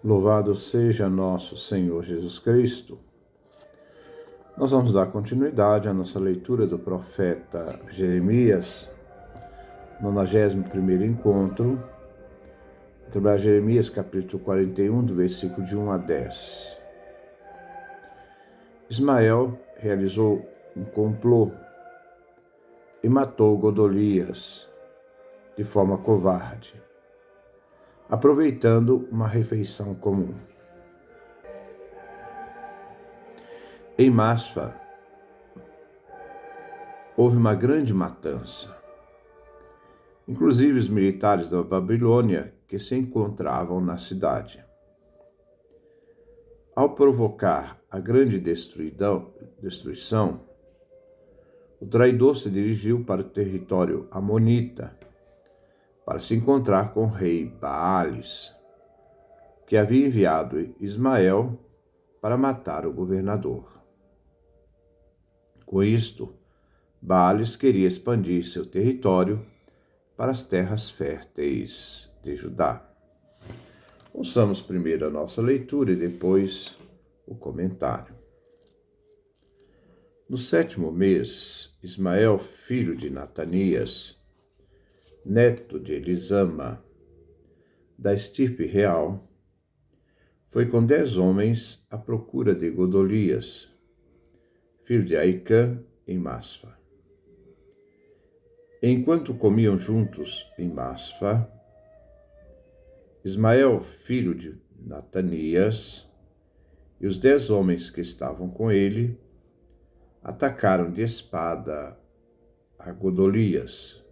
Louvado seja nosso Senhor Jesus Cristo. Nós vamos dar continuidade à nossa leitura do profeta Jeremias, 91º encontro, trabalhar Jeremias capítulo 41, do versículo de 1 a 10. Ismael realizou um complô e matou Godolias de forma covarde, aproveitando uma refeição comum. Em Masfa, houve uma grande matança. Inclusive os militares da Babilônia que se encontravam na cidade. Ao provocar a grande destruição, o traidor se dirigiu para o território amonita para se encontrar com o rei Baales, que havia enviado Ismael para matar o governador. Com isto, Baales queria expandir seu território para as terras férteis de Judá. Ouçamos primeiro a nossa leitura e depois o comentário. No 7º mês, Ismael, filho de Natanias, neto de Elisama, da estirpe real, foi com 10 homens à procura de Godolias, filho de Aicã, em Masfa. Enquanto comiam juntos em Masfa, Ismael, filho de Natanias, e os 10 homens que estavam com ele, atacaram de espada a Godolias,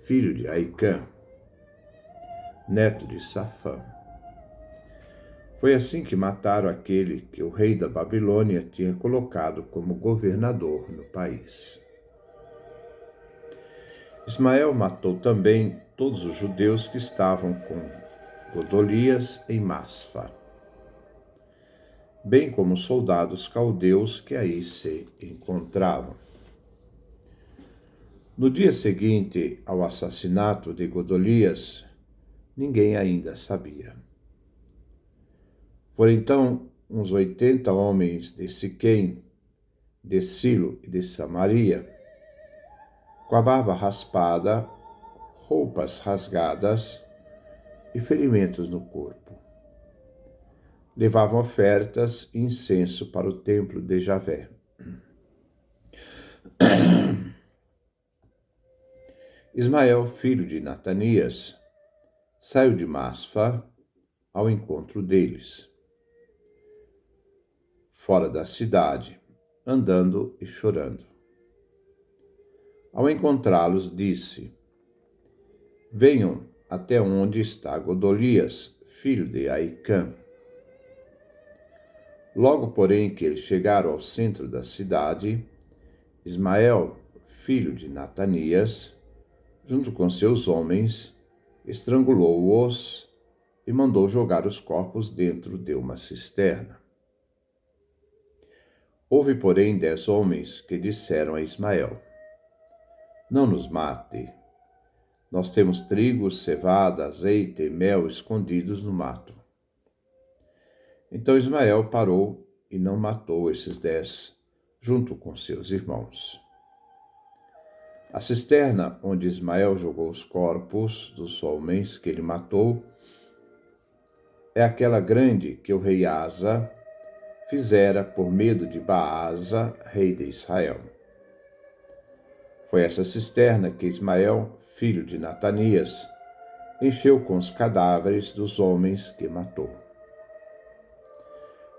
filho de Aicã, neto de Safã. Foi assim que mataram aquele que o rei da Babilônia tinha colocado como governador no país. Ismael matou também todos os judeus que estavam com Godolias em Masfa, bem como os soldados caldeus que aí se encontravam. No dia seguinte ao assassinato de Godolias, ninguém ainda sabia. Foram então uns 80 homens de Siquém, de Silo e de Samaria, com a barba raspada, roupas rasgadas e ferimentos no corpo. Levavam ofertas e incenso para o templo de Javé. Ismael, filho de Natanias, saiu de Masfa ao encontro deles, fora da cidade, andando e chorando. Ao encontrá-los, disse: Venham até onde está Godolias, filho de Aicã. Logo, porém, que eles chegaram ao centro da cidade, Ismael, filho de Natanias, junto com seus homens, estrangulou-os e mandou jogar os corpos dentro de uma cisterna. Houve, porém, 10 homens que disseram a Ismael: Não nos mate. Nós temos trigo, cevada, azeite e mel escondidos no mato. Então Ismael parou e não matou esses 10, junto com seus irmãos. A cisterna onde Ismael jogou os corpos dos homens que ele matou é aquela grande que o rei Asa fizera por medo de Baasa, rei de Israel. Foi essa cisterna que Ismael, filho de Natanias, encheu com os cadáveres dos homens que matou.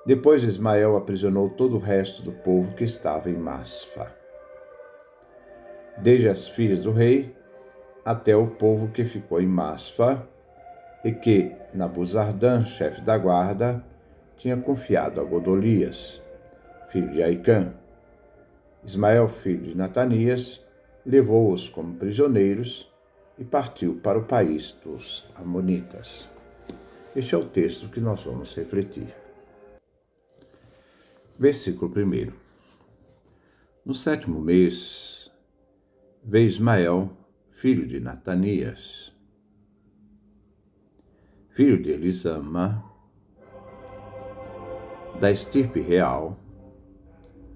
Depois Ismael aprisionou todo o resto do povo que estava em Masfa, desde as filhas do rei até o povo que ficou em Masfa e que Nabuzardã, chefe da guarda, tinha confiado a Godolias, filho de Aicã. Ismael, filho de Natanias, levou-os como prisioneiros e partiu para o país dos Amonitas. Este é o texto que nós vamos refletir. Versículo 1. No 7º mês, veio Ismael, filho de Natanias, filho de Elisama, da estirpe real,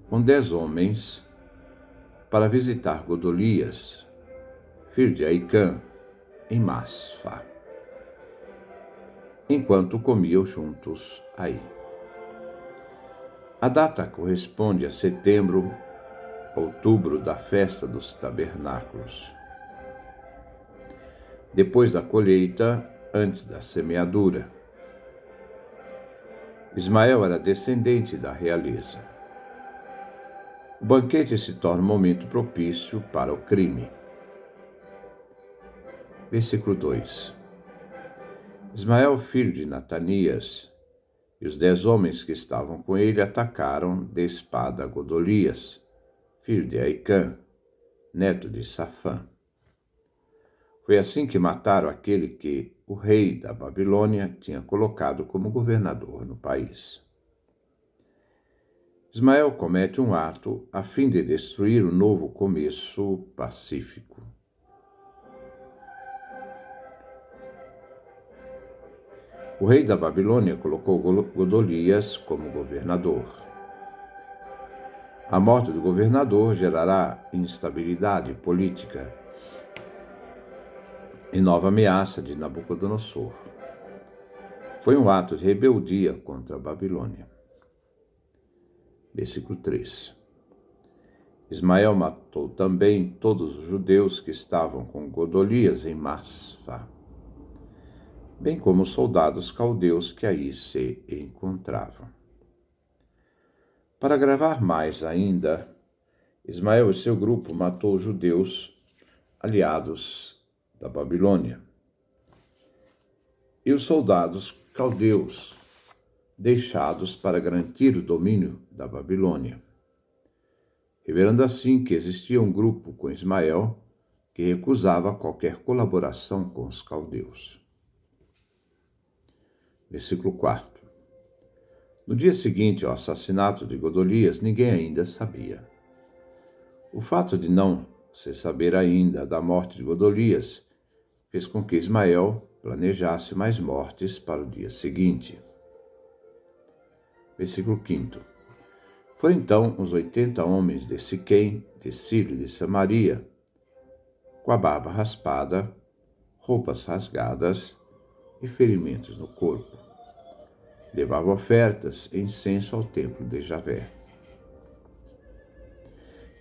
com 10 homens, para visitar Godolias, filho de Aicã, em Masfa, enquanto comiam juntos aí. A data corresponde a setembro, outubro da festa dos tabernáculos. Depois da colheita, antes da semeadura. Ismael era descendente da realeza. O banquete se torna um momento propício para o crime. Versículo 2. Ismael, filho de Natanias, e os 10 homens que estavam com ele atacaram de espada Godolias, filho de Aicã, neto de Safã. Foi assim que mataram aquele que o rei da Babilônia tinha colocado como governador no país. Ismael comete um ato a fim de destruir o novo começo pacífico. O rei da Babilônia colocou Godolias como governador. A morte do governador gerará instabilidade política e nova ameaça de Nabucodonosor. Foi um ato de rebeldia contra a Babilônia. Versículo 3. Ismael matou também todos os judeus que estavam com Godolias em Masfa, bem como os soldados caldeus que aí se encontravam. Para agravar mais ainda, Ismael e seu grupo matou os judeus aliados da Babilônia e os soldados caldeus deixados para garantir o domínio da Babilônia, revelando assim que existia um grupo com Ismael que recusava qualquer colaboração com os caldeus. Versículo 4. No dia seguinte ao assassinato de Godolias, ninguém ainda sabia. O fato de não se saber ainda da morte de Godolias fez com que Ismael planejasse mais mortes para o dia seguinte. Versículo 5. Foram então os 80 homens de Siquém, de Silo e de Samaria, com a barba raspada, roupas rasgadas e ferimentos no corpo. Levavam ofertas e incenso ao templo de Javé.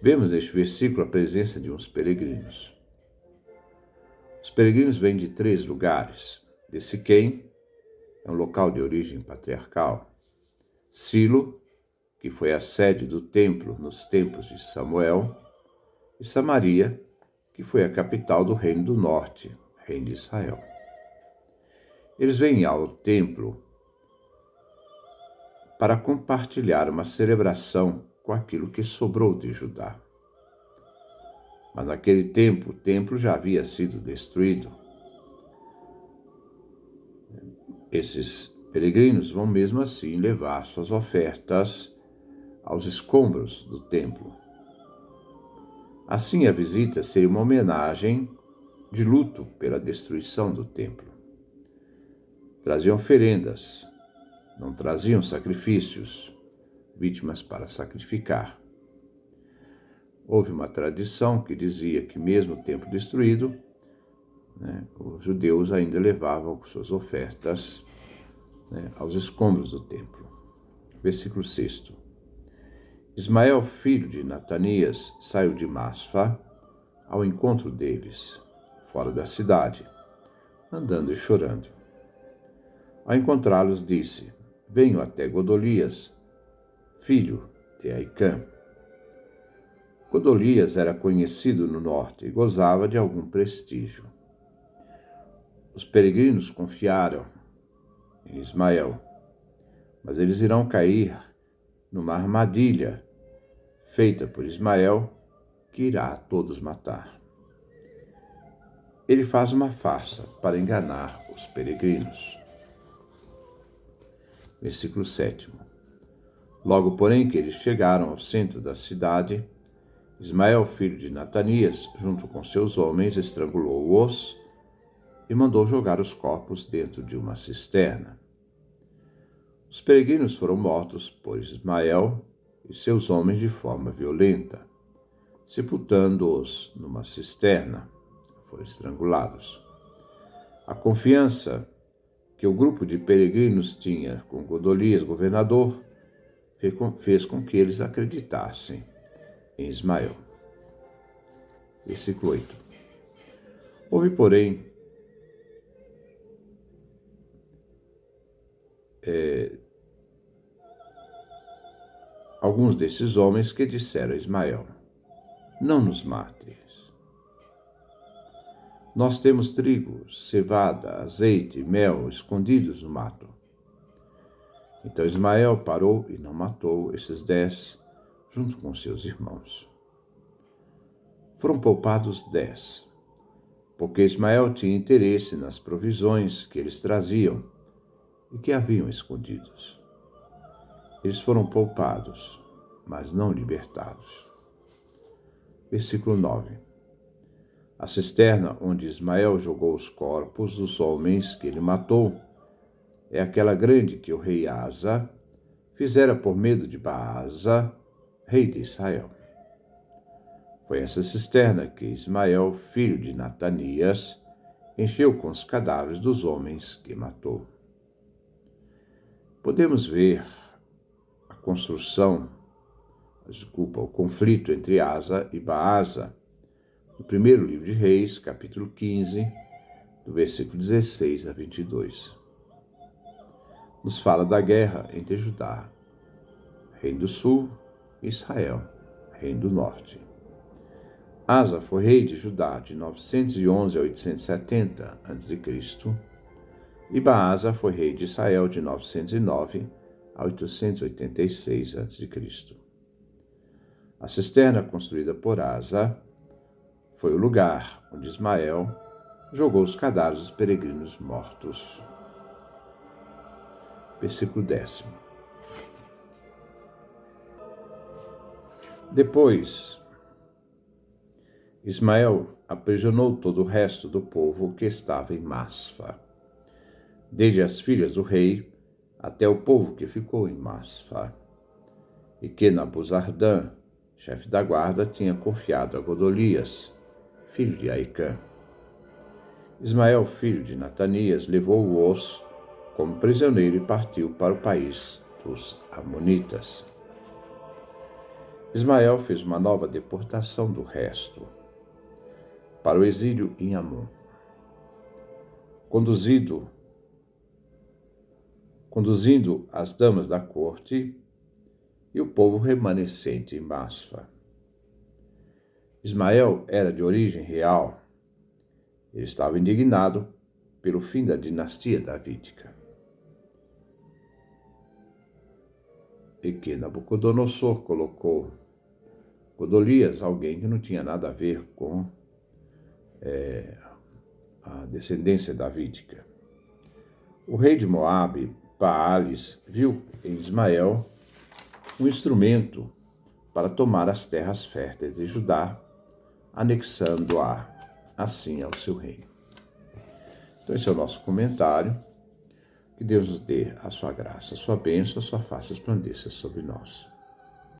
Vemos neste versículo a presença de uns peregrinos. Os peregrinos vêm de 3 lugares. De Siquém, é um local de origem patriarcal. Silo, que foi a sede do templo nos tempos de Samuel. E Samaria, que foi a capital do Reino do Norte, Reino de Israel. Eles vêm ao templo para compartilhar uma celebração com aquilo que sobrou de Judá. Mas naquele tempo, o templo já havia sido destruído. Esses peregrinos vão mesmo assim levar suas ofertas aos escombros do templo. Assim, a visita seria uma homenagem de luto pela destruição do templo. Traziam oferendas, não traziam sacrifícios, vítimas para sacrificar. Houve uma tradição que dizia que mesmo o templo destruído, os judeus ainda levavam suas ofertas aos escombros do templo. Versículo 6. Ismael, filho de Natanias, saiu de Masfa ao encontro deles, fora da cidade, andando e chorando. Ao encontrá-los, disse: Venho até Godolias, filho de Aicã. Godolias era conhecido no norte e gozava de algum prestígio. Os peregrinos confiaram em Ismael, mas eles irão cair numa armadilha feita por Ismael, que irá a todos matar. Ele faz uma farsa para enganar os peregrinos. Versículo 7. Logo, porém, que eles chegaram ao centro da cidade, Ismael, filho de Natanias, junto com seus homens, estrangulou-os e mandou jogar os corpos dentro de uma cisterna. Os peregrinos foram mortos por Ismael e seus homens de forma violenta, sepultando-os numa cisterna. Foram estrangulados. A confiança que o grupo de peregrinos tinha com Godolias, governador, fez com que eles acreditassem em Ismael. Versículo 8. Houve, porém, alguns desses homens que disseram a Ismael: não nos mates. Nós temos trigo, cevada, azeite e mel escondidos no mato. Então Ismael parou e não matou esses 10 junto com seus irmãos. Foram poupados 10, porque Ismael tinha interesse nas provisões que eles traziam e que haviam escondidos. Eles foram poupados, mas não libertados. Versículo 9. A cisterna onde Ismael jogou os corpos dos homens que ele matou é aquela grande que o rei Asa fizera por medo de Baasa, rei de Israel. Foi essa cisterna que Ismael, filho de Natanias, encheu com os cadáveres dos homens que matou. Podemos ver o conflito entre Asa e Baasa, no primeiro livro de Reis, capítulo 15, do versículo 16 a 22. Nos fala da guerra entre Judá, reino do sul, e Israel, reino do norte. Asa foi rei de Judá de 911 a 870 a.C., e Baasa foi rei de Israel de 909 a 886 a.C. A cisterna construída por Asa foi o lugar onde Ismael jogou os cadáveres dos peregrinos mortos. Versículo 10. Depois, Ismael aprisionou todo o resto do povo que estava em Masfa, desde as filhas do rei até o povo que ficou em Masfa, e que Nabuzardã, chefe da guarda, tinha confiado a Godolias, filho de Aicã. Ismael, filho de Natanias, levou o osso como prisioneiro e partiu para o país dos Amonitas. Ismael fez uma nova deportação do resto, para o exílio em Amon, conduzindo as damas da corte e o povo remanescente em Masfa. Ismael era de origem real. Ele estava indignado pelo fim da dinastia davídica, e que Nabucodonosor colocou Godolias, alguém que não tinha nada a ver com a descendência davídica. O rei de Moabe, Baales, viu em Ismael um instrumento para tomar as terras férteis de Judá, anexando-a assim ao seu reino. Então esse é o nosso comentário. Que Deus nos dê a sua graça, a sua bênção, a sua face resplandeça sobre nós.